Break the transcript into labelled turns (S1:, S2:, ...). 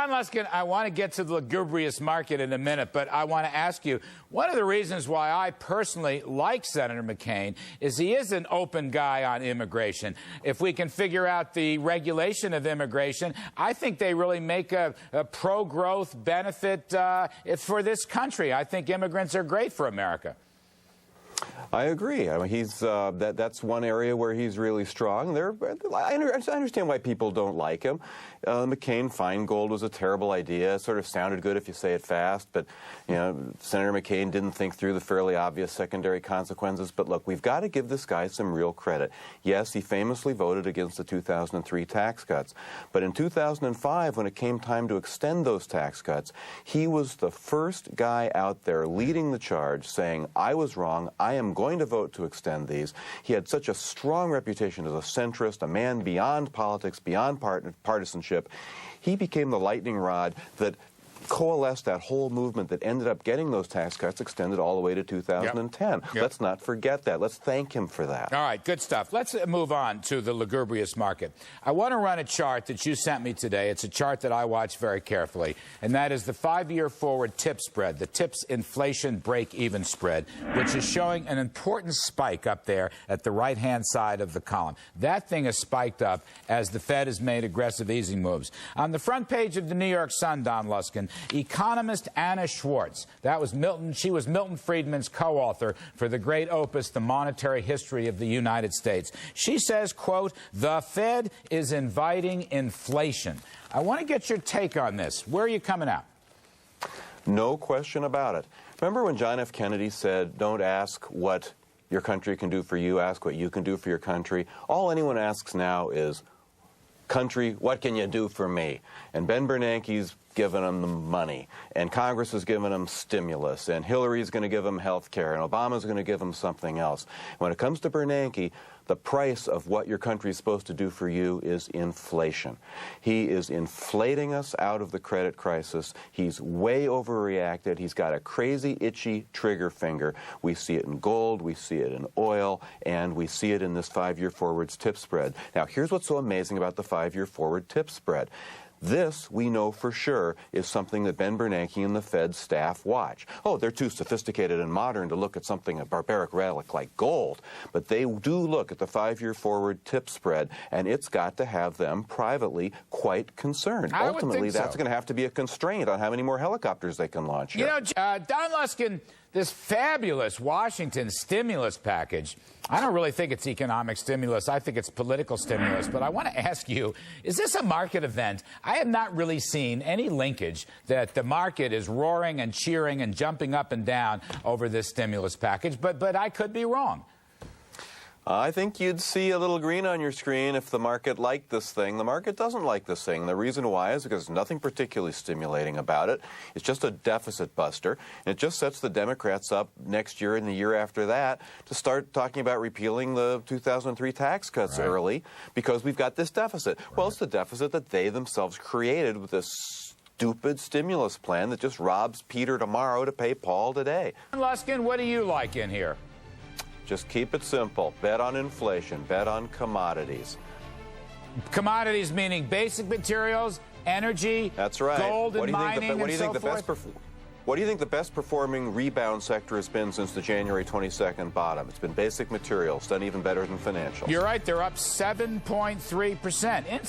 S1: Don Luskin, I want to get to the lugubrious market in a minute, but I want to ask you, one of the reasons why I personally like Senator McCain is he is an open guy on immigration. If we can figure out the regulation of immigration, I think they really make a pro-growth benefit for this country. I think immigrants are great for America.
S2: I agree. I mean, that's one area where he's really strong. I understand why people don't like him. McCain-Feingold was a terrible idea. It sort of sounded good if you say it fast, but Senator McCain didn't think through the fairly obvious secondary consequences. But look, we've got to give this guy some real credit. Yes, he famously voted against the 2003 tax cuts, but in 2005, when it came time to extend those tax cuts, he was the first guy out there leading the charge, saying, "I was wrong. I am going to vote to extend these." He had such a strong reputation as a centrist, a man beyond politics, beyond partisanship. He became the lightning rod that coalesced that whole movement that ended up getting those tax cuts extended all the way to 2010.
S1: Yep.
S2: Let's not forget that. Let's thank him for that.
S1: All right, good stuff. Let's move on to the lugubrious market. I want to run a chart that you sent me today. It's a chart that I watch very carefully, and that is the 5-year forward tip spread, the TIPS inflation break-even spread, which is showing an important spike up there at the right-hand side of the column. That thing has spiked up as the Fed has made aggressive easing moves. On the front page of the New York Sun, Don Luskin, economist Anna Schwartz, she was Milton Friedman's co-author for the great opus, The Monetary History of the United States. She says, quote, "The Fed is inviting inflation." I want to get your take on this. Where are you coming out?
S2: No question about it. Remember when John F. Kennedy said, "Don't ask what your country can do for you, ask what you can do for your country"? All anyone asks now is, "Country, what can you do for me?" And Ben Bernanke's given them the money, and Congress has given them stimulus, and Hillary's going to give them health care, and Obama's going to give them something else. When it comes to Bernanke, the price of what your country is supposed to do for you is inflation. He is inflating us out of the credit crisis. He's way overreacted. He's got a crazy, itchy trigger finger. We see it in gold, we see it in oil, and we see it in this 5-year forwards tip spread. Now, here's what's so amazing about the 5-year forward tip spread. This, we know for sure, is something that Ben Bernanke and the Fed staff watch. Oh, they're too sophisticated and modern to look at something, a barbaric relic like gold. But they do look at the 5-year forward tip spread, and it's got to have them privately quite concerned. Ultimately, that's going to have to be a constraint on how many more helicopters they can launch here.
S1: Don Luskin, this fabulous Washington stimulus package, I don't really think it's economic stimulus. I think it's political stimulus. But I want to ask you, is this a market event? I have not really seen any linkage that the market is roaring and cheering and jumping up and down over this stimulus package, but I could be wrong.
S2: I think you'd see a little green on your screen if the market liked this thing. The market doesn't like this thing. The reason why is because there's nothing particularly stimulating about it. It's just a deficit buster. And it just sets the Democrats up next year and the year after that to start talking about repealing the 2003 tax cuts early because we've got this deficit. Well, it's the deficit that they themselves created with this stupid stimulus plan that just robs Peter tomorrow to pay Paul today.
S1: Luskin, what do you like in here?
S2: Just keep it simple. Bet on inflation. Bet on commodities.
S1: Commodities meaning basic materials, energy,
S2: that's right.
S1: Gold and mining,
S2: what do you think the best performing rebound sector has been since the January 22nd bottom? It's been basic materials, done even better than financials.
S1: You're right. They're up 7.3%.